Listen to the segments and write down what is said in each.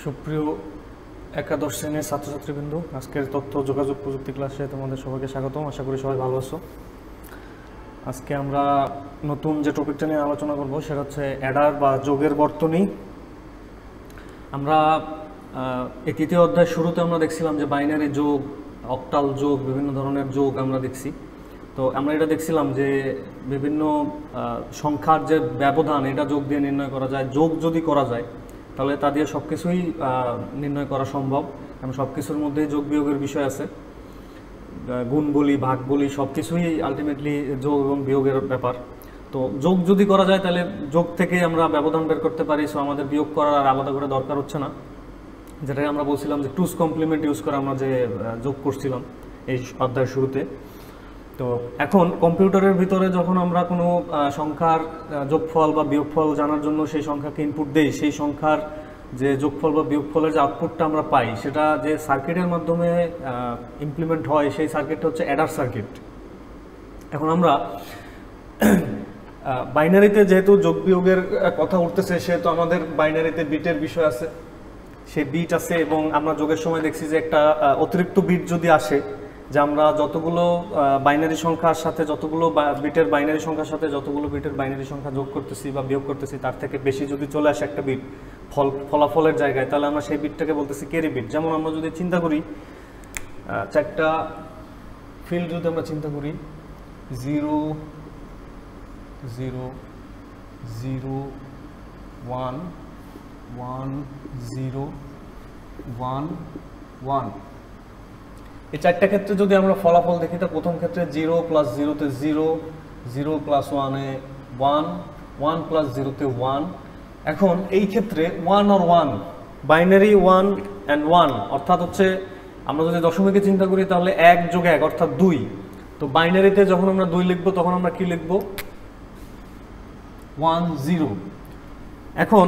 সুপ্রিয় একাদশ শ্রেণীর ছাত্রছাত্রীবৃন্দ, আজকের তথ্য যোগাযোগ প্রযুক্তি ক্লাসে তোমাদের সবাইকে স্বাগতম। আশা করি সবাই ভালো আছো। আজকে আমরা নতুন যে টপিকটা নিয়ে আলোচনা করব সেটা হচ্ছে অ্যাডার বা যোগের বর্তনী। আমরা এই তৃতীয় অধ্যায় শুরুতে আমরা দেখছিলাম যে বাইনারি যোগ, অক্টাল যোগ, বিভিন্ন ধরনের যোগ আমরা দেখছি। তো আমরা এটা দেখছিলাম যে বিভিন্ন সংখ্যার যে ব্যবধান এটা যোগ দিয়ে নির্ণয় করা যায়। যোগ যদি করা যায় তাহলে তা দিয়ে সব কিছুই নির্ণয় করা সম্ভব, কারণ সব কিছুর মধ্যেই যোগ বিয়োগের বিষয় আছে। গুণ বলি, ভাগ বলি, সব কিছুই আলটিমেটলি যোগ এবং বিয়োগের ব্যাপার। তো যোগ যদি করা যায় তাহলে যোগ থেকে আমরা ব্যবধান বের করতে পারি, সো আমাদের বিয়োগ করার আর আলাদা করে দরকার হচ্ছে না। যেটাই আমরা বলছিলাম যে টুস কমপ্লিমেন্ট ইউজ করে আমরা যে যোগ করছিলাম এই অধ্যায়ের শুরুতে। তো এখন কম্পিউটারের ভিতরে যখন আমরা কোনো সংখ্যার যোগফল বা বিয়োগফল জানার জন্য সেই সংখ্যাকে ইনপুট দেই, সেই সংখ্যার যে যোগফল বা বিয়োগফলের যে আউটপুটটা আমরা পাই সেটা যে সার্কিটের মাধ্যমে ইমপ্লিমেন্ট হয় সেই সার্কিটটা হচ্ছে অ্যাডার সার্কিট। এখন আমরা বাইনারিতে যেহেতু যোগ বিয়োগের কথা উঠতেছে, সেহেতু আমাদের বাইনারিতে বিটের বিষয় আছে, সেই বিট আছে। এবং আমরা যোগের সময় দেখছি যে একটা অতিরিক্ত বিট যদি আসে, যে আমরা যতগুলো বাইনারি সংখ্যার সাথে যতগুলো বিটের বাইনারি সংখ্যার সাথে যতগুলো বিটের বাইনারি সংখ্যা যোগ করতেছি বা বিয়োগ করতেছি তার থেকে বেশি যদি চলে আসে একটা বিট ফলাফলের জায়গায়, তাহলে আমরা সেই বিটটাকে বলতেছি ক্যারি বিট। যেমন আমরা যদি চিন্তা করি চারটা ফিল্ড, যদি আমরা চিন্তা করি 0 0 0 1 1 0 1 1, এই চারটা ক্ষেত্রে যদি আমরা ফলাফল দেখি, তো প্রথম ক্ষেত্রে 0 + 0-তে 0, 0 + 1-এ 1, 1 + 0-তে 1। এখন এই ক্ষেত্রে 1 or 1, বাইনারি 1 and 1, অর্থাৎ হচ্ছে আমরা যদি দশমিকে চিন্তা করি তাহলে 1 + 1 অর্থাৎ 2। তো বাইনারিতে যখন আমরা 2 লিখবো তখন আমরা কি লিখবো? 1 0। এখন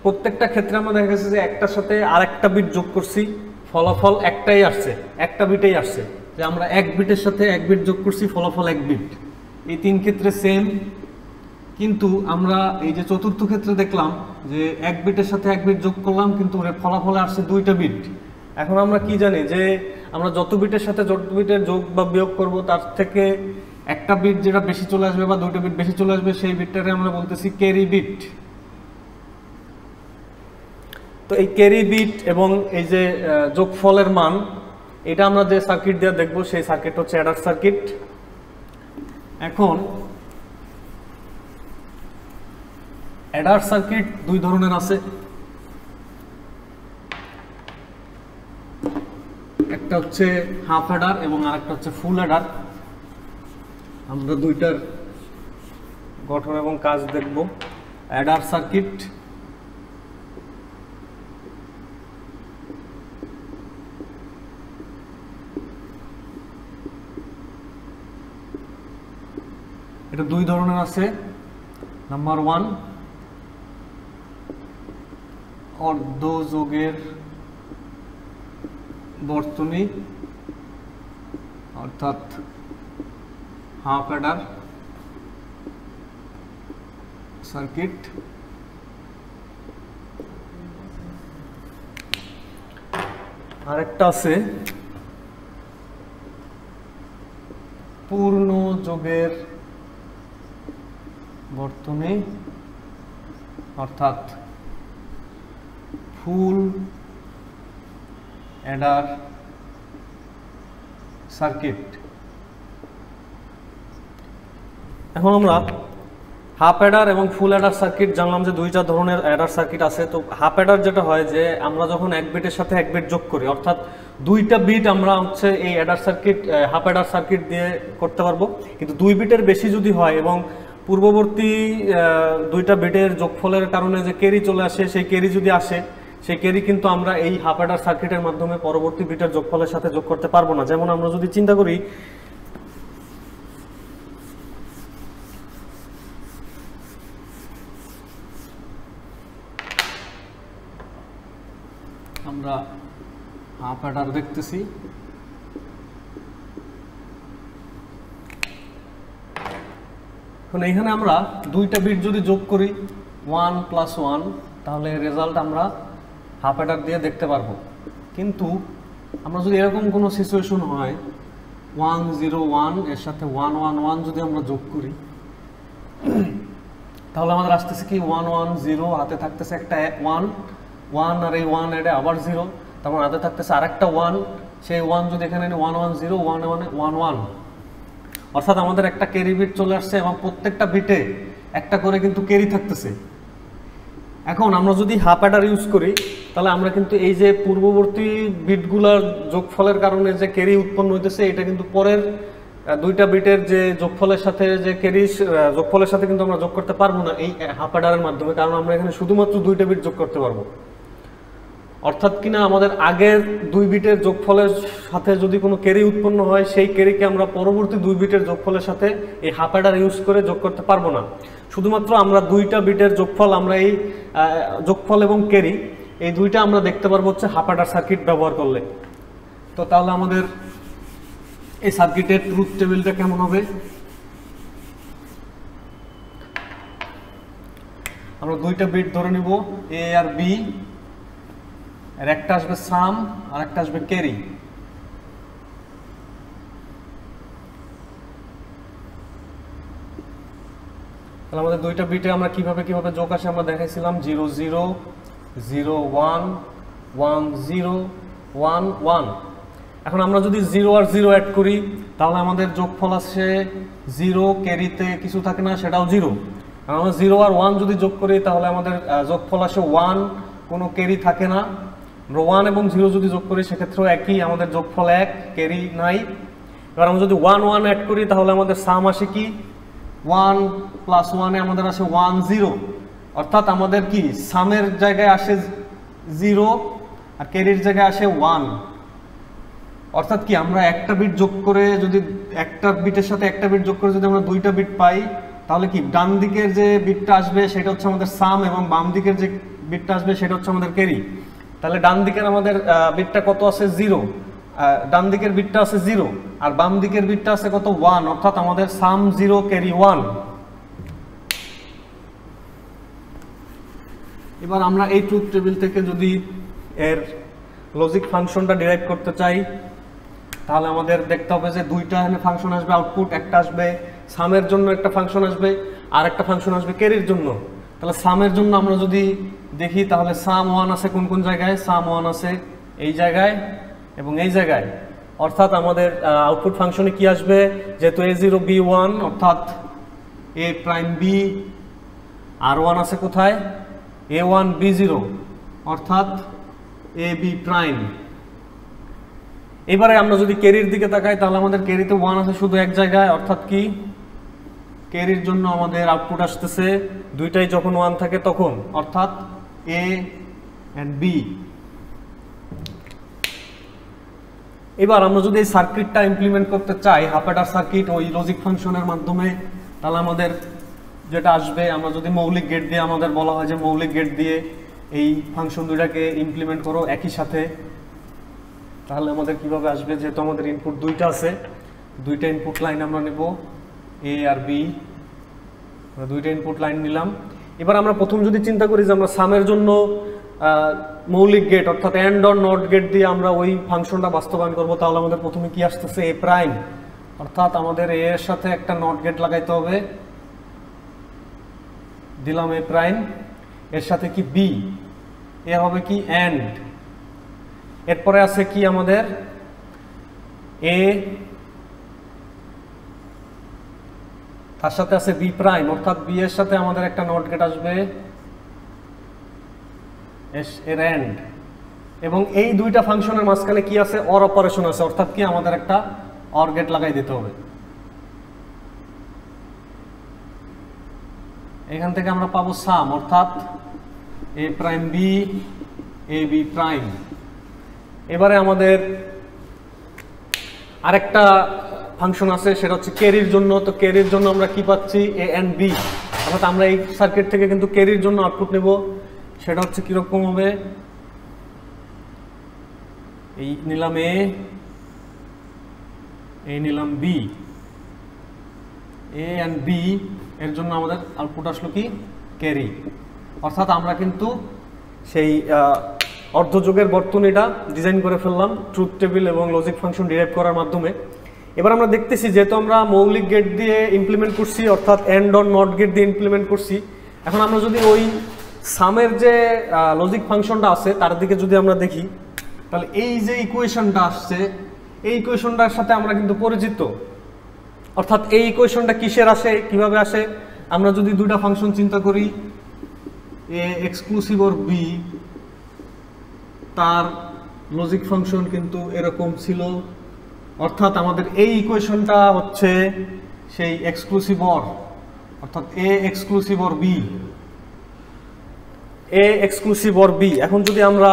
প্রত্যেকটা ক্ষেত্রে আমরা দেখা গেছে যে একটার সাথে আরেকটা বিট যোগ করছি, ফলাফল একটাই আসছে, একটা বিটেই আসছে। যে আমরা এক বিটের সাথে এক বিট যোগ করছি, ফলাফল এক বিট। এই তিন ক্ষেত্রে সেম। কিন্তু আমরা এই যে চতুর্থ ক্ষেত্রে দেখলাম যে এক বিটের সাথে এক বিট যোগ করলাম, কিন্তু ফলাফলে আসছে দুইটা বিট। এখন আমরা কি জানি যে আমরা যত বিটের সাথে যত বিটের যোগ বা বিয়োগ করব, তার থেকে একটা বিট যেটা বেশি চলে আসবে বা দুইটা বিট বেশি চলে আসবে, সেই বিটটাকে আমরা বলতেছি ক্যারি বিট। তো এই ক্যারি বিট এবং এই যে যোগফলের মান, এটা আমরা যে সার্কিট দিয়ে দেখবো সেই সার্কিট হচ্ছে অ্যাডার সার্কিট। এখন অ্যাডার সার্কিট দুই ধরনের আছে, একটা হচ্ছে হাফ অ্যাডার এবং আরেকটা হচ্ছে ফুল অ্যাডার। আমরা দুইটার গঠন এবং কাজ দেখব। অ্যাডার সার্কিট এটা দুই ধরনের আছে। নাম্বার 1, অর্ধযোগের বর্তনী অর্থাৎ হাফ অ্যাডার সার্কিট। আরেকটা আছে পূর্ণ যোগের বর্তনী অর্থাৎ ফুল অ্যাডার সার্কিট। এখন আমরা হাফ অ্যাডার এবং ফুল অ্যাডার সার্কিট জানলাম যে দুইটা ধরনের অ্যাডার সার্কিট আছে। তো হাফ অ্যাডার যেটা হয় যে আমরা যখন এক বিটের সাথে এক বিট যোগ করি, অর্থাৎ দুইটা বিট আমরা হচ্ছে এই Eder circuit, half Eder circuit দিয়ে করতে পারবো। কিন্তু 2 বিটের বেশি যদি হয় এবং পূর্ববর্তী দুইটা বিটের যোগফলের কারণে যে ক্যারি চলে আসে, সেই ক্যারি যদি আসে, সেই ক্যারি কিন্তু আমরা এই হাফ অ্যাডার সার্কিটের মাধ্যমে পরবর্তী বিটের যোগফলের সাথে যোগ করতে পারবো না। যেমন আমরা যদি চিন্তা করি আমরা হাফ অ্যাডার দেখতেছি, এখন এইখানে আমরা দুইটা বিট যদি যোগ করি 1 + 1, তাহলে রেজাল্ট আমরা হাফ অ্যাডার দিয়ে দেখতে পারবো। কিন্তু আমরা যদি এরকম কোনো সিচুয়েশন হয় 101 এর সাথে 111 যদি আমরা যোগ করি, তাহলে আমাদের আসতেছে কি 110, হাতে থাকতেছে একটা 1 আর এই 1 এডে আবার 0, তারপর হাতে থাকতেছে আরেকটা 1, সেই 1 যদি এখানে 110 11 অর্থাৎ আমাদের একটা ক্যারি বিট চলে আসছে এবং প্রত্যেকটা বিটে একটা করে কিন্তু ক্যারি থাকতেছে। এখন আমরা যদি হাফ অ্যাডার ইউজ করি তাহলে আমরা কিন্তু এই যে পূর্ববর্তী বিটগুলোর যোগফলের কারণে যে ক্যারি উৎপন্ন হইতেছে এটা কিন্তু পরের দুইটা বিটের যে যোগফলের সাথে যে ক্যারি যোগফলের সাথে কিন্তু আমরা যোগ করতে পারবো না এই হাফ অ্যাডারের মাধ্যমে, কারণ আমরা এখানে শুধুমাত্র দুইটা বিট যোগ করতে পারবো। অর্থাৎ কিনা আমাদের আগের দুই বিটের যোগফলের সাথে যদি কোনো ক্যারি উৎপন্ন হয় সেই ক্যারিকে আমরা পরবর্তী দুই বিটের যোগফলের সাথে এই হাফ অ্যাডার ইউজ করে যোগ করতে পারবো না। শুধুমাত্র আমরা দুইটা বিটের যোগফল, আমরা এই যোগফল এবং ক্যারি এই দুইটা আমরা দেখতে পারবো হচ্ছে হাফ অ্যাডার সার্কিট ব্যবহার করলে। তো তাহলে আমাদের এই সার্কিটের ট্রুথ টেবিলটা কেমন হবে? আমরা দুইটা বিট ধরে নিব এ আর বি, আর একটা আসবে সাম আর একটা আসবে ক্যারি। তাহলে আমাদের দুইটা বিটে আমরা কিভাবে যোগ আসে আমরা দেখাইছিলাম 0 0 0 1 1 0 1 1। এখন আমরা যদি 0 আর 0 অ্যাড করি তাহলে আমাদের যোগফল আসে 0, ক্যারিতে কিছু থাকে না সেটাও 0। আর আমরা 0 আর 1 যদি যোগ করি তাহলে আমাদের যোগফল আসে 1, কোনো ক্যারি থাকে না। আমরা 1 এবং 0 যদি যোগ করি সেক্ষেত্রেও একই, আমাদের যোগফল 1, ক্যারি নাই। এবার আমরা যদি 1 1 অ্যাড করি তাহলে আমাদের সাম আসে কি 1 প্লাস 1 এ আমাদের আসে 1 0, অর্থাৎ আমাদের কি সামের জায়গায় আসে 0 আর ক্যারির জায়গায় আসে 1। অর্থাৎ কি আমরা একটা বিট যোগ করে যদি একটা বিটের সাথে একটা বিট যোগ করে যদি আমরা দুইটা বিট পাই তাহলে কি ডান দিকের যে বিটটা আসবে সেটা হচ্ছে আমাদের সাম এবং বাম দিকের যে বিটটা আসবে সেটা হচ্ছে আমাদের ক্যারি। তাহলে ডান দিকের আমাদের বিটটা কত আছে 0, ডান দিকের বিটটা আছে 0 আর বাম দিকের বিটটা আছে কত 1, অর্থাৎ আমাদের সাম 0 ক্যারি 1। এবার আমরা এই ট্রুথ টেবিল থেকে যদি এর লজিক ফাংশনটা ডিরাইভ করতে চাই তাহলে আমাদের দেখতে হবে যে দুইটা এখানে ফাংশন আসবে আউটপুট, একটা আসবে সামের জন্য একটা ফাংশন আসবে আর একটা ফাংশন আসবে ক্যারির জন্য। তাহলে সামের জন্য আমরা যদি দেখি তাহলে সাম 1 আছে কোন কোন জায়গায়? সাম 1 আছে এই জায়গায় এবং এই জায়গায়, অর্থাৎ আমাদের আউটপুট ফাংশনে কি আসবে? যেহেতু a0 b1 অর্থাৎ a প্রাইম b, আর 1 আছে কোথায়? a1 b0 অর্থাৎ ab প্রাইম। এবারে আমরা যদি ক্যারির দিকে তাকাই তাহলে আমাদের ক্যারিতে 1 আছে শুধু এক জায়গায়, অর্থাৎ কি ক্যারির জন্য আমাদের আউটপুট আসতেছে দুইটাই যখন 1 থাকে তখন, অর্থাৎ a and b। এবার আমরা যদি এই সার্কিটটা ইমপ্লিমেন্ট করতে চাই হাফ অ্যাডার সার্কিট ওই লজিক ফাংশনের মাধ্যমে, তাহলে আমাদের যেটা আসবে, আমরা যদি মৌলিক গেট দিয়ে, আমাদের বলা হয় যে মৌলিক গেট দিয়ে এই ফাংশন দুইটাকে ইমপ্লিমেন্ট করো একই সাথে, তাহলে আমাদের কিভাবে আসবে? যেহেতু আমাদের ইনপুট দুইটা আছে, দুইটা ইনপুট লাইন আমরা নেব এ আর বি, আমরা দুইটা ইনপুট লাইন নিলাম। এবার আমরা প্রথম যদি চিন্তা করি যে আমরা সামের জন্য মৌলিক গেট অর্থাৎ এন্ড অর নট গেট দিয়ে আমরা ওই ফাংশনটা বাস্তবায়ন করব, তাহলে আমাদের প্রথমে কি আসতেছে? এ প্রাইম, অর্থাৎ আমাদের এ এর সাথে একটা নট গেট লাগাইতে হবে, দিলাম এ প্রাইম, এর সাথে কি বি, এ হবে কি এন্ড, এরপরে আছে কি আমাদের এ, তার সাথে আছে বি প্রাইম, অর্থাৎ বি এর সাথে আমাদের একটা নট গেট আসবে এর এন্ড, এবং এই দুইটা ফাংশনের মাঝখানে কি আছে? অর অপারেশন আছে, অর্থাৎ কি আমাদের একটা অর গেট লাগাই দিতে হবে। এখান থেকে আমরা পাবো সাম, অর্থাৎ এ prime B A B prime. এবারে আমাদের আরেকটা ফাংশন আছে সেটা হচ্ছে ক্যারির জন্য। তো ক্যারির জন্য আমরা কি পাচ্ছি? এ এন্ড বি, অর্থাৎ আমরা এই সার্কিট থেকে কিন্তু ক্যারির জন্য আউটপুট নেব, সেটা হচ্ছে কিরকম হবে? এই নিলাম এ, এই নিলাম বি, এ এন্ড বি এর জন্য আমাদের আউটপুট আসলো কি? ক্যারি। অর্থাৎ আমরা কিন্তু সেই অর্ধযোগের বর্তনীটা ডিজাইন করে ফেললাম ট্রুথ টেবিল এবং লজিক ফাংশন ডিরাইভ করার মাধ্যমে। এবার আমরা দেখতেছি যেহেতু আমরা মৌলিক গেট দিয়ে ইমপ্লিমেন্ট করছি, অর্থাৎ এন্ড অর নট গেট দিয়ে ইমপ্লিমেন্ট করছি, এখন আমরা যদি ওই সামের যে লজিক ফাংশনটা আছে তার দিকে যদি আমরা দেখি, তাহলে এই যে ইকুয়েশনটা আসছে এই ইকুয়েশনটার সাথে আমরা কিন্তু পরিচিত। অর্থাৎ এই ইকুয়েশনটা কিসের আসে, কিভাবে আসে, আমরা যদি দুইটা ফাংশন চিন্তা করি, এ এক্সক্লুসিভ অর বি, তার লজিক ফাংশন কিন্তু এরকম ছিল। অর্থাৎ আমাদের এই ইকুয়েশনটা হচ্ছে সেই এক্সক্লুসিভ অর, অর্থাৎ A exclusive or B, A exclusive or B. এখন যদি আমরা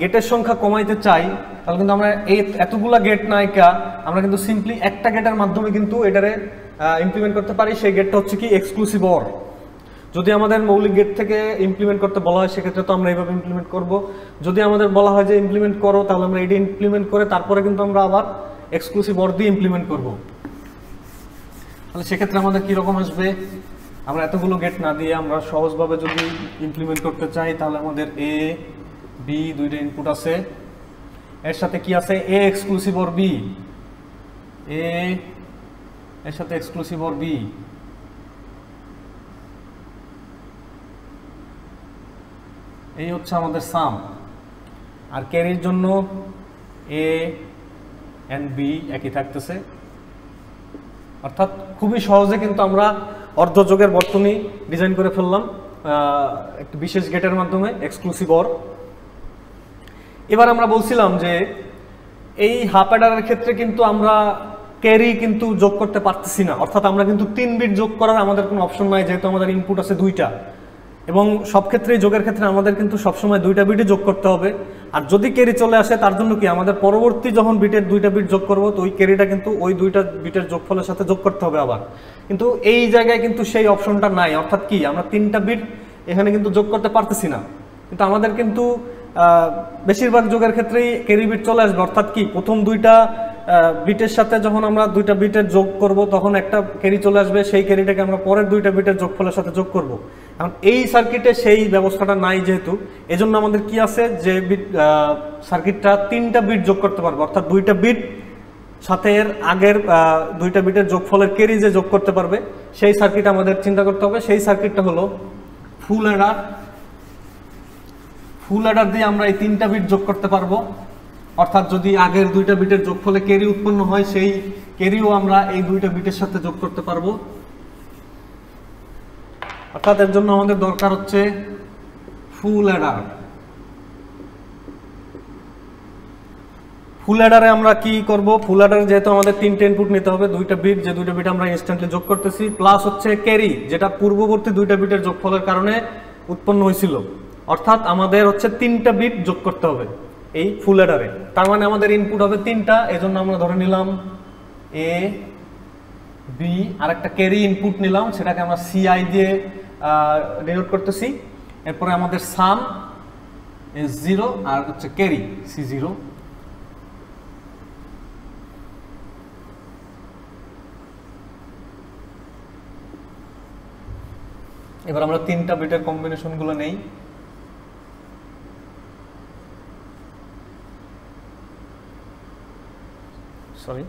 গেটের সংখ্যা কমাইতে চাই তাহলে কিন্তু আমরা এই এতগুলা গেট নায়িকা আমরা কিন্তু সিম্পলি একটা গেটের মাধ্যমে কিন্তু এটারে ইমপ্লিমেন্ট করতে পারি। সেই গেটটা হচ্ছে কি এক্সক্লুসিভ অর। যদি আমাদের মৌলিক গেট থেকে ইমপ্লিমেন্ট করতে বলা হয় সেক্ষেত্রে তো আমরা এইভাবে ইমপ্লিমেন্ট করব। যদি আমাদের বলা হয় যে ইমপ্লিমেন্ট করো, তাহলে আমরা এটা ইমপ্লিমেন্ট করে তারপরে কিন্তু আমরা আবার এক্সক্লুসিভ অর দিয়ে ইমপ্লিমেন্ট করব। তাহলে সেক্ষেত্রে আমাদের কীরকম আসবে, আমরা এতগুলো গেট না দিয়ে আমরা সহজভাবে যদি ইমপ্লিমেন্ট করতে চাই তাহলে আমাদের এ বি দুইটা ইনপুট আছে, এর সাথে কি আছে এ এক্সক্লুসিভ অর বি, এ এর সাথে এক্সক্লুসিভ অর বি, এই হচ্ছে আমাদের সাম। আর ক্যারির জন্য এ এন্ড বি একই থাকতেছে। অর্থাৎ খুবই সহজে কিন্তু আমরা অর্ধযোগের বর্তনী ডিজাইন করে ফেললাম একটি বিশেষ গেটের মাধ্যমে এক্সক্লুসিভ অর। এবার আমরা বলছিলাম যে এই হাফ অ্যাডারের ক্ষেত্রে কিন্তু আমরা ক্যারি কিন্তু যোগ করতে পারতেছি না, অর্থাৎ আমরা কিন্তু 3 বিট যোগ করার আমাদের কোনো অপশন নাই, যেহেতু আমাদের ইনপুট আছে 2টা, এবং সব ক্ষেত্রেই যোগের ক্ষেত্রে আমাদের কিন্তু সবসময় 2টা বিটই যোগ করতে হবে। আর যদি ক্যারি চলে আসে তার জন্য কি আমাদের পরবর্তী যখন বিটের 2টা বিট যোগ করব তো ওই ক্যারিটা কিন্তু ওই 2টা বিটের যোগফলের সাথে যোগ করতে হবে আবার। কিন্তু এই জায়গায় কিন্তু সেই অপশনটা নাই, অর্থাৎ কি আমরা 3টা বিট এখানে কিন্তু যোগ করতে পারতেছি না। কিন্তু আমাদের কিন্তু বেশিরভাগ যোগের ক্ষেত্রেই ক্যারি বিট চলে আসবে, অর্থাৎ কি প্রথম 2টা বিটের সাথে যখন আমরা 2টা বিটের যোগ করব তখন একটা ক্যারি চলে আসবে, সেই ক্যারিটাকে আমরা পরের 2টা বিটের যোগফলের সাথে যোগ করব। এখন এই সার্কিটে সেই ব্যবস্থাটা নাই, যেহেতু এজন্য আমাদের কি আছে যে সার্কিটটা 3টা বিট যোগ করতে পারবে, অর্থাৎ 2টা বিট সাথে এর আগের 2টা বিটের যোগফলের ক্যারি যে যোগ করতে পারবে সেই সার্কিট আমাদের চিন্তা করতে হবে। সেই সার্কিটটা হলো ফুল অ্যাডার। ফুল অ্যাডার দিয়ে আমরা এই 3টা বিট যোগ করতে পারবো, অর্থাৎ যদি আগের 2টা বিটের যোগফলে ক্যারি উৎপন্ন হয় সেই ক্যারিও আমরা এই 2টা বিটের সাথে যোগ করতে পারবো। অর্থাৎ এর জন্য আমাদের দরকার হচ্ছে ফুল অ্যাডার। ফুল অ্যাডারে আমরা কি করব, ফুল অ্যাডারে যেহেতু আমাদের 3টে ইনপুট নিতে হবে, 2টা বিট, যে 2টা বিট আমরা ইনস্ট্যান্টলি যোগ করতেছি, প্লাস হচ্ছে ক্যারি যেটা পূর্ববর্তী 2টা বিটের যোগফলের কারণে উৎপন্ন হয়েছিল, অর্থাৎ আমাদের হচ্ছে 3টা বিট যোগ করতে হবে এই ফুল অ্যাডারে। তার মানে আমাদের ইনপুট হবে 3টা, এজন্য আমরা ধরে নিলাম এ বি, আর একটা ক্যারি ইনপুট নিলাম, সেটাকে আমরা সিআই দিয়ে ডিনোট করতেছি। এরপরে আমাদের সাম S0 আর হচ্ছে ক্যারি C0। এবার আমরা 3টা বিটের কম্বিনেশনগুলো নেই। সরি,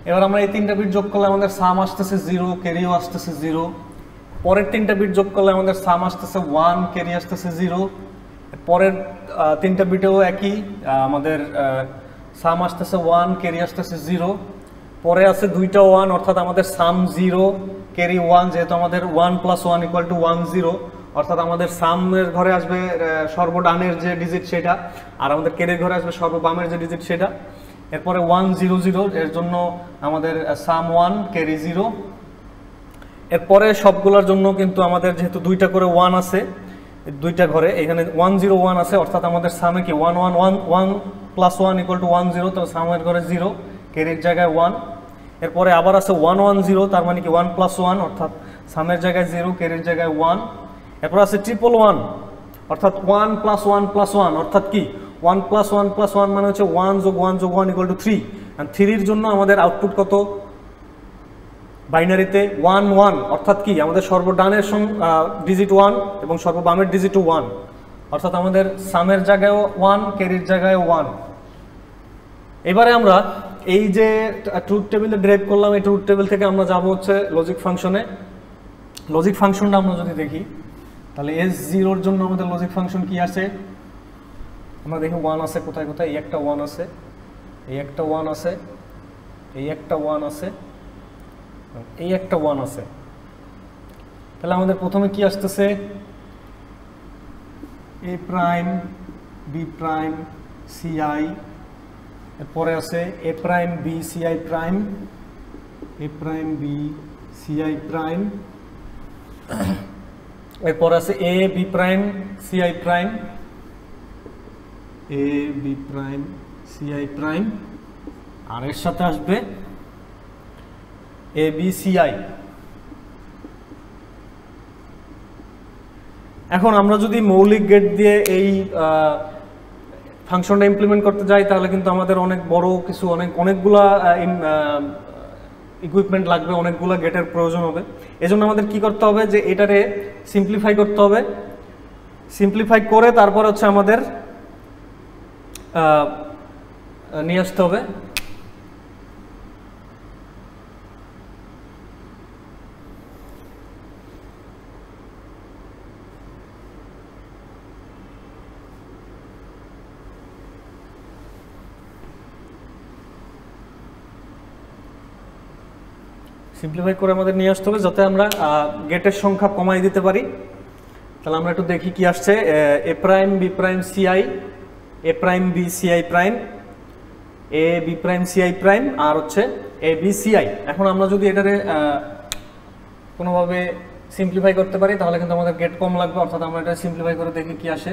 এবার আমরা এই 3টা বিট যোগ করলে আমাদের সাম আসতেছে 0, ক্যারিও আসতেছে 0। পরের 3টা বিট যোগ করলে আমাদের সাম আসতেছে 1, ক্যারি আসতেছে 0। পরের 3টা বিটেও একই, আমাদের সাম আসতেছে 1, ক্যারি আসতেছে 0। পরে আছে 2টা 1, অর্থাৎ আমাদের সাম 0, ক্যারি 1, যেহেতু আমাদের 1 + 1 = 1 0, অর্থাৎ আমাদের সামের ঘরে আসবে সর্বডানের যে ডিজিট সেটা, আর আমাদের ক্যারির ঘরে আসবে সর্ববামের যে ডিজিট সেটা। এরপরে 1 0 0, এর জন্য আমাদের সাম 1, ক্যারি 0। এরপরে সবগুলোর জন্য কিন্তু আমাদের যেহেতু 2টা করে 1 আছে, দুইটা ঘরে এখানে 1 0 1 আছে, অর্থাৎ আমাদের সামে কি 1 1 1 1 প্লাস 1 ইকুয়াল টু 1 0, তো সামের ঘরে 0, ক্যারির জায়গায় 1। এরপরে আবার আছে 1 1 0, তার মানে কি 1 প্লাস 1, অর্থাৎ সামের জায়গায় 0, ক্যারির জায়গায় 1। এরপর আছে 1 1 1, অর্থাৎ 1 প্লাস 1 প্লাস 1, অর্থাৎ কি 1 প্লাস 1 প্লাস 1 মানে হচ্ছে 1 যোগ 1 যোগ 1 ইকুয়াল টু 3। আর 3 এর জন্য আমাদের আউটপুট কত বাইনারিতে 1 1, অর্থাৎ কি আমাদের সর্বডানের ডিজিট 1 এবং সর্ববামের ডিজিট 1, অর্থাৎ আমাদের সামের জায়গায়ও 1, ক্যারির জায়গায় 1। এবারে আমরা এই যে ট্রুথ টেবিলে ড্রাইভ করলাম, এই ট্রুথ টেবিল থেকে আমরা যাব হচ্ছে লজিক ফাংশনে। লজিক ফাংশনটা আমরা যদি দেখি তাহলে S0 এর জন্য আমাদের লজিক ফাংশন কি আছে, আমরা দেখি 1 আছে কোথায় কোথায়, এই একটা 1 আছে, এই একটা 1 আছে, এই একটা 1 আছে, এই একটা 1 আছে। তাহলে আমাদের প্রথমে কি আসতেছে, A prime B prime CI, এরপরে আছে A prime B CI prime, A prime B CI prime, এরপরে আছে A B prime CI prime, A B prime CI prime, আর এর সাথে আসবে ABCI। এখন আমরা যদি মৌলিক গেট দিয়ে এই ফাংশনটা ইমপ্লিমেন্ট করতে যাই তাহলে কিন্তু আমাদের অনেক বড় কিছু অনেকগুলা ইকুইপমেন্ট লাগবে, অনেকগুলা গেটের প্রয়োজন হবে। এজন্য আমাদের কি করতে হবে, যে এটারে সিম্পলিফাই করতে হবে। সিম্পলিফাই করে তারপর হচ্ছে আমাদের নিয়ে আসতে হবে সিম্পলিফাই করে আমাদের নিয়ে আসতে হবে যাতে আমরা গেটের সংখ্যা কমাই দিতে পারি। তাহলে আমরা একটু দেখি কি আসছে, A prime B prime CI, A prime B CI prime, A B prime CI prime, আর হচ্ছে ABCI। এখন আমরা যদি এটারে কোনোভাবে সিম্পলিফাই করতে পারি তাহলে কিন্তু আমাদের গেট কম লাগবে, অর্থাৎ আমরা এটা সিম্পলিফাই করে দেখি কি আসে।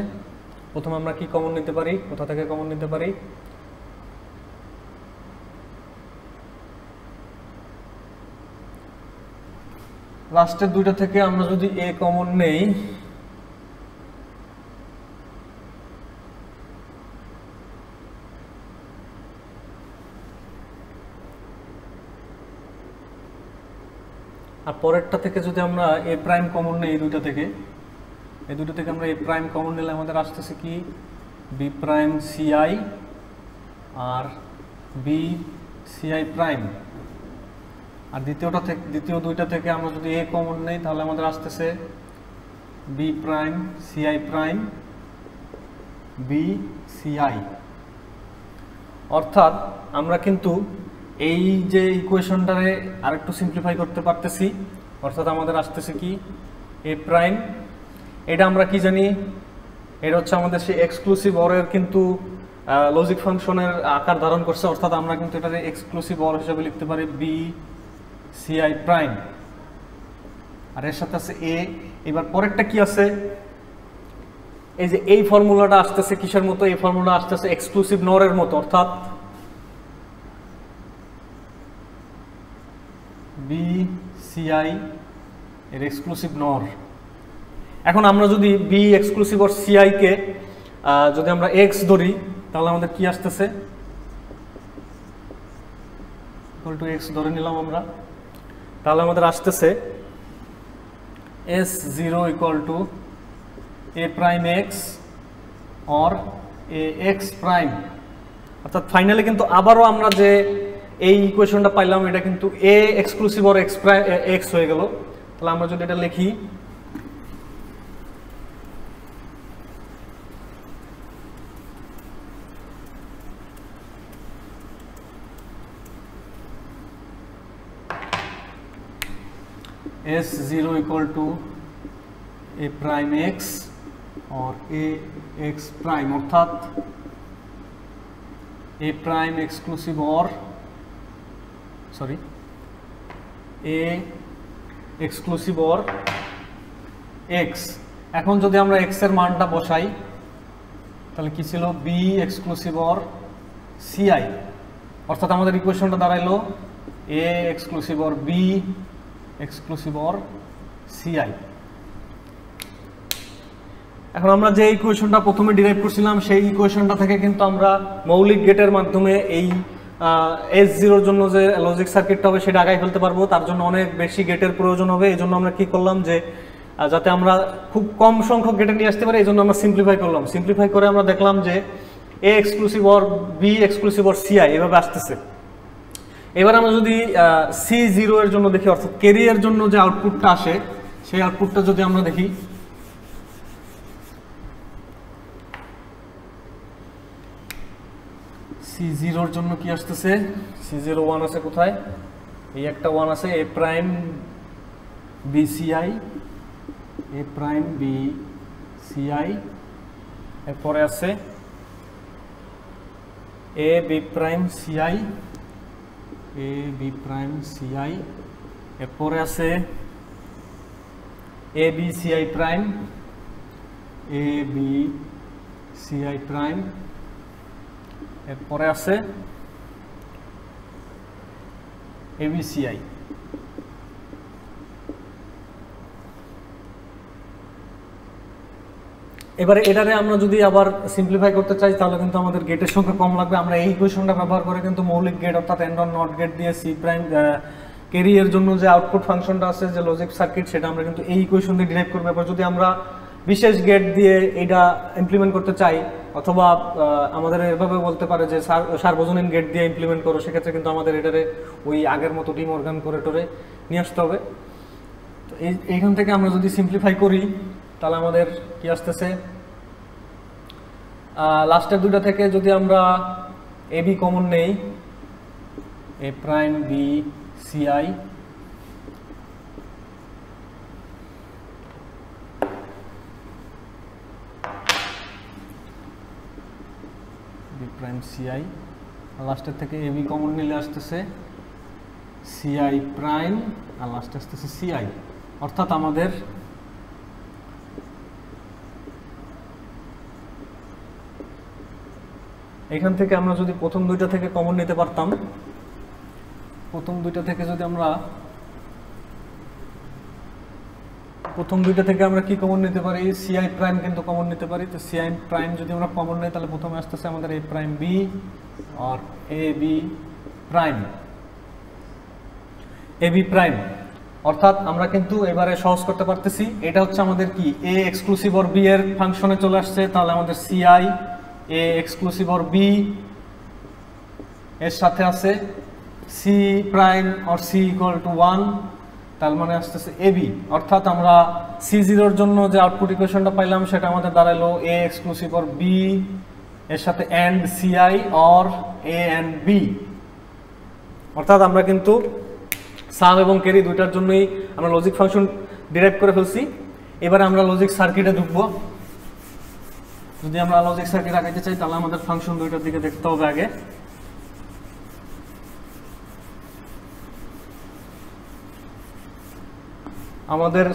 প্রথমে আমরা কি কমন নিতে পারি, কোথা থেকে কমন নিতে পারি, লাস্টের দুইটা থেকে আমরা যদি A কমন নেই আর পরেরটা থেকে যদি আমরা A প্রাইম কমন নেই, এই দুইটা থেকে আমরা A প্রাইম কমন নিলে আমাদের আসতেছে কি B প্রাইম CI আর B CI প্রাইম। আর দ্বিতীয় দুইটা থেকে আমরা যদি A কমন নেই তাহলে আমাদের আসতেছে B prime CI prime B CI। অর্থাৎ আমরা কিন্তু এই যে ইকুয়েশনটারে আরেকটু সিম্পলিফাই করতে পারতেছি, অর্থাৎ আমাদের আসতেছে কি A প্রাইম, এটা আমরা কি জানি, এটা হচ্ছে আমাদের সেই এক্সক্লুসিভ অরের কিন্তু লজিক ফাংশনের আকার ধারণ করছে, অর্থাৎ আমরা কিন্তু এটাকে এক্সক্লুসিভ অর হিসেবে লিখতে পারি B CI প্রাইম, আর এর সাথে আছে A। এবার পরেরটা কি আছে, এই যে এই ফর্মুলাটা আসতেছে কিসের মতো, এই ফর্মুলা আসতেছে এক্সক্লুসিভ নরের মতো, অর্থাৎ B CI এর এক্সক্লুসিভ নর। এখন আমরা যদি B এক্সক্লুসিভ অর CI কে যদি আমরা X ধরি তাহলে আমাদের কি আসতেছে, ইকুয়াল টু X ধরে নিলাম আমরা, তাহলে আমাদের আসতেছে S0 equal to A prime X or AX prime. অর্থাৎ ফাইনালি কিন্তু আবারও আমরা যে এই ইকুয়েশনটা পাইলাম এটা কিন্তু A এক্সক্লুসিভ অর X হয়ে গেল। তাহলে আমরা যদি এটা লিখি S0 equal to A prime X और AX prime, অর্থাৎ A prime exclusive or A exclusive or X। এখন যদি আমরা x এর মানটা বসাই তাহলে কি ছিল b এক্সক্লুসিভ অর ci, অর্থাৎ আমাদের ইকুয়েশনটা দাঁড়াইলো a exclusive or b exclusive or ci। এখন আমরা যে ইকুয়েশনটা প্রথমে ডিরাইভ করছিলাম সেই ইকুয়েশনটা থেকে কিন্তু আমরা মৌলিক গেটের মাধ্যমে এই S0 এর জন্য যে লজিক সার্কিটটা হবে সেটা আগায় ফেলতে পারবো। তার জন্য অনেক বেশি গেটের প্রয়োজন হবে, এই জন্য আমরা কি করলাম যে যাতে আমরা খুব কম সংখ্যক গেটে নিয়ে আসতে পারি এই জন্য আমরা সিম্পলিফাই করলাম। সিম্পলিফাই করে আমরা দেখলাম যে a exclusive or b exclusive or ci এভাবে আসতেছে। এবার আমরা যদি C0 এর জন্য দেখি, অর্থাৎ ক্যারি এর জন্য যে আউটপুটটা আসে সেই আউটপুটটা যদি আমরা দেখি, C0 এর জন্য কি আসতেছে, C0 1 আছে কোথায়, এই একটা 1 আছে a prime bci, a prime bci, এরপরে আছে a b prime ci, a b prime ci, এরপরে আছে a b ci prime, a b ci prime, এরপরে আছে abci। এবারে এটারে আমরা যদি আবার সিম্পলিফাই করতে চাই তাহলে কিন্তু আমাদের গেটের সংখ্যা কম লাগবে। আমরা এই ইকুয়েশনটা ব্যবহার করে কিন্তু মৌলিক গেট অর্থাৎ এন্ড অর নট গেট দিয়ে সি প্রাইম ক্যারি এর জন্য যে আউটপুট ফাংশনটা আছে যে লজিক সার্কিট সেটা আমরা কিন্তু এই ইকুয়েশন দিয়ে ডিরাইভ করব। এবার যদি আমরা বিশেষ গেট দিয়ে এটা ইমপ্লিমেন্ট করতে চাই অথবা আমাদের এভাবে বলতে পারে যে সার্বজনীন গেট দিয়ে ইমপ্লিমেন্ট করো, সেক্ষেত্রে কিন্তু আমাদের এটারে ওই আগের মতো ডিম অর্গান করে টোরে নিয়ে আসতে হবে। তো এইখান থেকে আমরা যদি সিম্পলিফাই করি তাহলে আমাদের কি আসতেছে, লাস্টের দুইটা থেকে যদি আমরা ab কমন নেই, a prime b ci, b prime ci, লাস্টের থেকে ab কমন নিলে আসতেছে ci প্রাইম, আর লাস্টে আসতেছে ci, অর্থাৎ আমাদের এখান থেকে আমরা যদি প্রথম দুইটা থেকে কমন নিতে পারতাম, প্রথম দুইটা থেকে যদি আমরা কি কমন নিতে পারি, ci প্রাইম কিন্তু কমন নিতে পারি। তো ci প্রাইম যদি আমরা কমন নিই তাহলে প্রথমে আসতেছে আমাদের a প্রাইম b আর ab প্রাইম, ab প্রাইম, অর্থাৎ আমরা কিন্তু এবারে সহজ করতে পারতেছি। এটা হচ্ছে আমাদের কি a এক্সক্লুসিভ অর b এর ফাংশনে চলে আসছে, তাহলে আমাদের ci a exclusive or b এর সাথে আছে c prime or c equal to 1, তার মানে আসতেছে ab, অর্থাৎ আমরা C0 এর জন্য যে আউটপুট ইকুয়েশনটা পাইলাম সেটা আমাদের দাঁড়ালো a এক্সক্লুসিভ অর b এর সাথে and ci or a and b, অর্থাৎ আমরা কিন্তু সাম এবং ক্যারি দুইটার জন্যই আমরা লজিক ফাংশন ডিরাইভ করে ফেলছি। এবারে আমরা লজিক সার্কিটে ঢুকবো। যদি আমরা লজিক সার্কিট আঁকাইতে চাই তাহলে আমাদের ফাংশন দুইটার দিকে দেখতে হবে আগে। আমাদের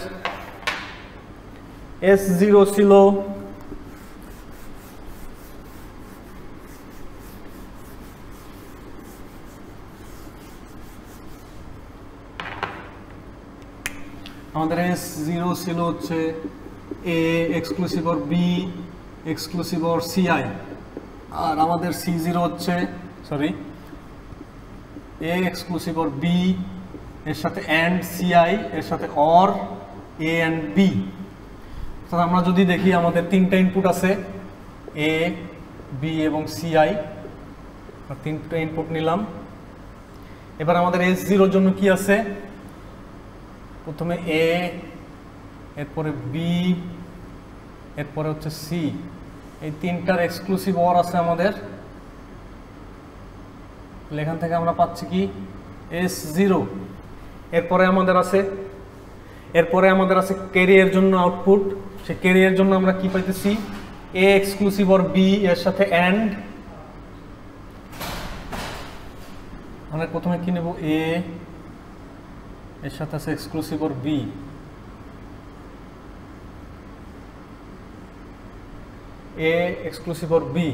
S0 ছিল হচ্ছে a exclusive or b exclusive or ci, আর আমাদের C0 হচ্ছে a এক্সক্লুসিভ অর b এর সাথে and ci এর সাথে or a and b। তো আমরা যদি দেখি আমাদের তিনটা ইনপুট আছে a b এবং ci, তিনটা ইনপুট নিলাম। এবার আমাদের S0 এর জন্য কি আছে, প্রথমে a, এরপরে b, এরপরে হচ্ছে c, এই তিনটার এক্সক্লুসিভ অর আছে আমাদের। এখান থেকে আমরা পাচ্ছি কি S0। এরপরে আমাদের আছে ক্যারি এর জন্য আউটপুট, সেই ক্যারি এর জন্য আমরা কি পাইতেছি a এক্সক্লুসিভ অর b এর সাথে and, আমরা প্রথমে কি নেব a এর সাথে আছে exclusive or b, A exclusive or B,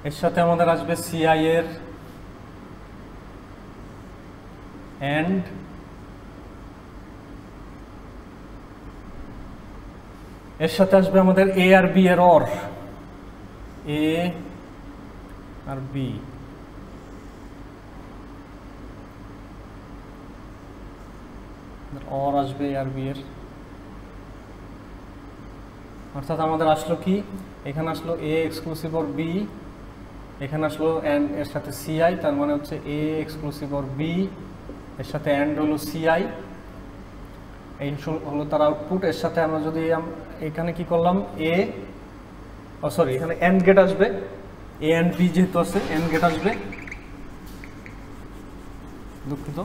এর সাথে আমাদের আসবে সিআই এর এন্ড, এর সাথে আসবে আমাদের এ আর বি এর অর, এ আর বি, অর আসবে এ আর বি এর, অর্থাৎ আমাদের আসলো কি, এখানে আসলো এ এক্সক্লুসিভ অর বি, এখানে আসলো এন্ড এর সাথে সিআই, তার মানে হচ্ছে এ এক্সক্লুসিভ অর বি এর সাথে এন্ড হলো সিআই, এই হলো তার আউটপুট। এর সাথে আমরা যদি এখানে কি করলাম, এ সরি এখানে এন্ড গেট আসবে, এ এন্ড বি যেহেতু আছে এন্ড গেট আসবে, দুঃখিত,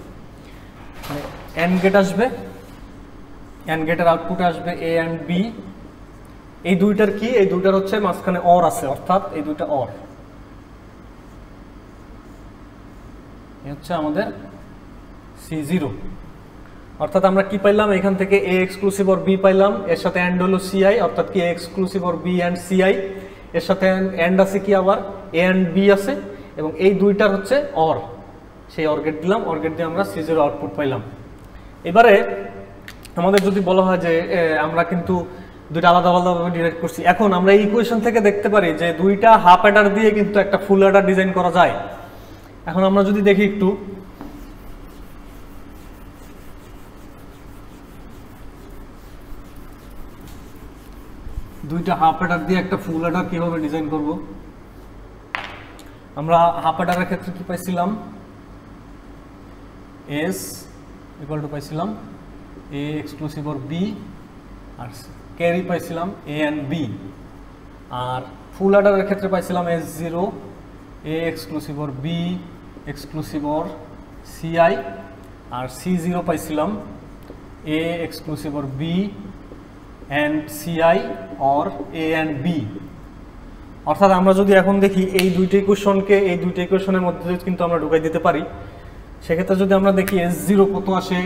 এন্ড গেট আসবে, এন্ড গেটের আউটপুটে আসবে এ এন্ড বি। এই দুইটার কি, এই দুইটার হচ্ছে মাঝখানে অর আছে, অর্থাৎ এই দুইটা অর, এই হচ্ছে আমাদের C0। অর্থাৎ আমরা কি পাইলাম এখান থেকে, এ এক্সক্লুসিভ অর বি পাইলাম, এর সাথে এন্ড হলো সিআই, অর্থাৎ কি exclusive or B and CI, এর সাথে এন্ড আছে কি আবার এ এন্ড বি আছে, এবং এই দুইটার হচ্ছে অর, সেই অর গেট দিলাম, অর গেট দিয়ে আমরা C0 আউটপুট পাইলাম। এবারে আমাদের যদি বলা হয় যে আমরা কিন্তু দুইটা আলাদা আলাদাভাবে ডিরাইভ করছি, এখন আমরা এই ইকুয়েশন থেকে দেখতে পারি যে দুইটা হাফ অ্যাডার দিয়ে কিন্তু একটা ফুল অ্যাডার ডিজাইন করা যায়। এখন আমরা যদি দেখি একটু, দুইটা হাফ অ্যাডার দিয়ে একটা ফুল অ্যাডার কিভাবে ডিজাইন করব। আমরা হাফ অ্যাডারের ক্ষেত্রে কি পাইছিলাম, এস ইকুয়াল টু পাইছিলাম এ এক্সক্লুসিভ অর বি, আর ক্যারি পাইছিলাম এ এন্ড বি, আর ফুল অ্যাডারের ক্ষেত্রে পাইছিলাম S0 A exclusive or B exclusive or CI, আর C0 পাইছিলাম A exclusive or B and CI or A and B. অর্থাৎ আমরা যদি এখন দেখি এই দুইটা ইকুয়েশনকে এই দুইটা ইকুয়েশনের মধ্যে কিন্তু আমরা ঢুকাই দিতে পারি। সেক্ষেত্রে যদি আমরা দেখি S0 কত আসে,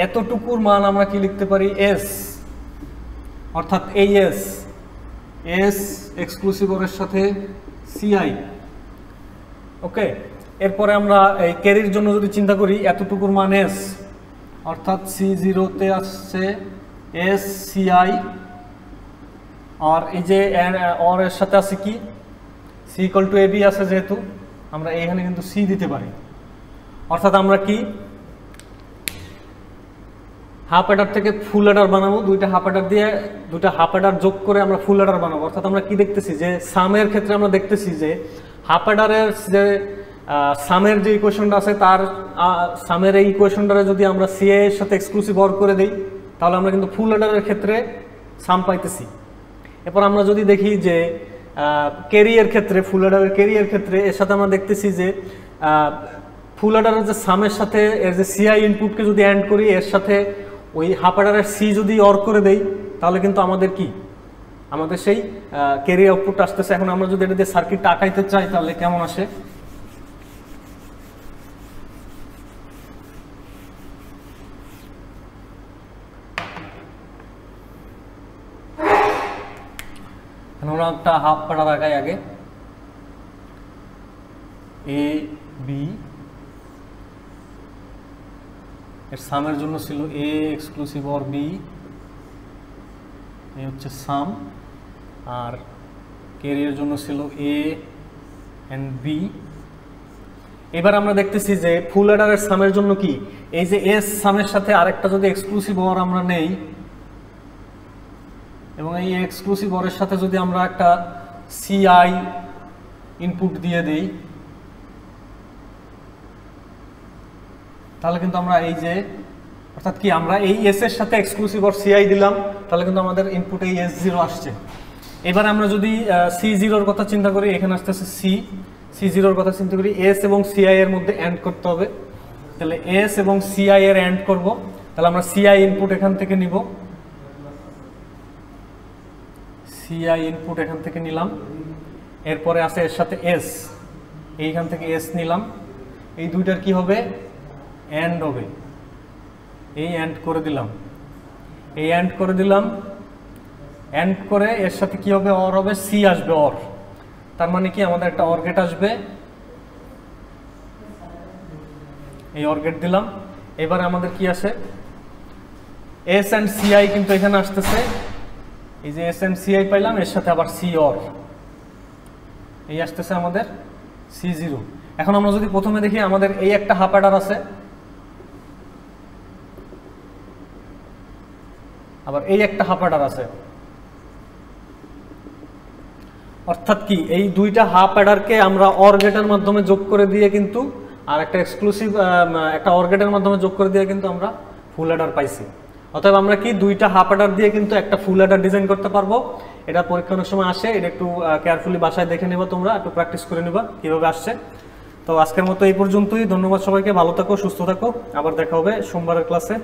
এতটুকুর মান আমরা কি লিখতে পারি, এস, অর্থাৎ এই এস, এস এক্সক্লুসিভ অরের সাথে সিআই। ওকে, এরপরে আমরা এই ক্যারির জন্য যদি চিন্তা করি, এতটুকুর মান এস, অর্থাৎ C0 তে আসছে এস সিআই, আর এই যে অর এর সাথে আছে কি, সি ইকুয়াল টু এবি আছে, যেহেতু আমরা এখানে কিন্তু সি দিতে পারি। অর্থাৎ আমরা কি হাফ অ্যাডার থেকে ফুল অ্যাডার বানাবো, দুইটা হাফ অ্যাডার দিয়ে দুইটা হাফ অ্যাডার যোগ করে আমরা ফুল অ্যাডার বানাবো। অর্থাৎ আমরা কি দেখতেছি যে সামের ক্ষেত্রে আমরা দেখতেছি যে হাফ অ্যাডারের যে সামের যে ইকুয়েশনটা আছে, তার সামের এই ইকুয়েশনটারে যদি আমরা সিএ এর সাথে এক্সক্লুসিভ অর করে দেই, তাহলে আমরা কিন্তু ফুল অ্যাডারের ক্ষেত্রে সাম পাইতেছি। এরপর আমরা যদি দেখি যে ক্যারিয়ের ক্ষেত্রে, ফুল অ্যাডারের ক্যারিয়ের ক্ষেত্রে, এর সাথে আমরা দেখতেছি যে ফুল অ্যাডারের যে সামের সাথে এর যে সিআই ইনপুটকে যদি অ্যাড করি, এর সাথে ওই হাফ অ্যাডারের সি যদি অর করে দেই, তাহলে কিন্তু আমাদের কি, আমাদের সেই ক্যারি আউটপুট আসতেছে। এখন আমরা যদি এটা দিয়ে সার্কিটটা আঁকাইতে চাই, তাহলে কেমন আসে, আমরা একটা হাফ অ্যাডার আঁকাই আগে, এ বি, এর সামের জন্য ছিল এ এক্সক্লুসিভ অর বি, এই হচ্ছে সাম, আর ক্যারিয়ের জন্য ছিল এ এন্ড বি। এবার আমরা দেখতেছি যে ফুল অ্যাডারের সামের জন্য কি, এই যে এস সামের সাথে আরেকটা যদি এক্সক্লুসিভ অর আমরা নেই, এবং এই এক্সক্লুসিভ অরের সাথে যদি আমরা একটা সিআই ইনপুট দিয়ে দেই, তাহলে কিন্তু আমরা এই যে, অর্থাৎ কি আমরা এই এস এর সাথে এক্সক্লুসিভ অর সিআই দিলাম, তাহলে কিন্তু আমাদের ইনপুটে এই S0 আসছে। এবার আমরা যদি C0 এর কথা চিন্তা করি, এখানে আসতেছে C0 এর কথা চিন্তা করি, এস এবং সিআই এর মধ্যে এন্ড করতে হবে, তাহলে এস এবং সিআই এর এন্ড করব, তাহলে আমরা সিআই ইনপুট এখান থেকে নিব, সিআই ইনপুট এখান থেকে নিলাম, এরপরে আছে এর সাথে এস, এইখান থেকে এস নিলাম, এই দুইটার কি হবে, এন্ড হবে, এই এন্ড করে দিলাম, এই এন্ড করে দিলাম, এন্ড করে এর সাথে কি হবে, অর হবে, সি আসবে অর। তার মানে কি আমাদের একটা অর গেট আসবে, এই অর গেট দিলাম। এবারে আমাদের কি আসে, এস এন্ড সিআই কিন্তু এখানে আসতেছে, এই যে এস এন্ড সিআই পাইলাম, এর সাথে আবার সি অর, এই আসতেছে আমাদের C0। এখন আমরা যদি প্রথমে দেখি আমাদের এই একটা হাফ অ্যাডার আছে, আবার এই একটা হাফ অ্যাডার আছে, অর্থাৎ কি এই দুইটা হাফ অ্যাডারকে আমরা অর গেটের মাধ্যমে যোগ করে দিয়ে কিন্তু, আর একটা এক্সক্লুসিভ একটা অর গেটের মাধ্যমে যোগ করে দিয়ে কিন্তু আমরা ফুল অ্যাডার পাইছি। অতএব আমরা কি দুইটা হাফ অ্যাডার দিয়ে কিন্তু একটা ফুল অ্যাডার ডিজাইন করতে পারবো। এটা পরীক্ষার সময় আসে, এটা একটু কেয়ারফুলি বাসায় দেখে নেবা, তোমরা একটু প্র্যাকটিস করে নিবা কিভাবে আসছে। তো আজকের মতো এই পর্যন্তই, ধন্যবাদ সবাইকে, ভালো থাকো, সুস্থ থাকো, আবার দেখা হবে সোমবারের ক্লাসে।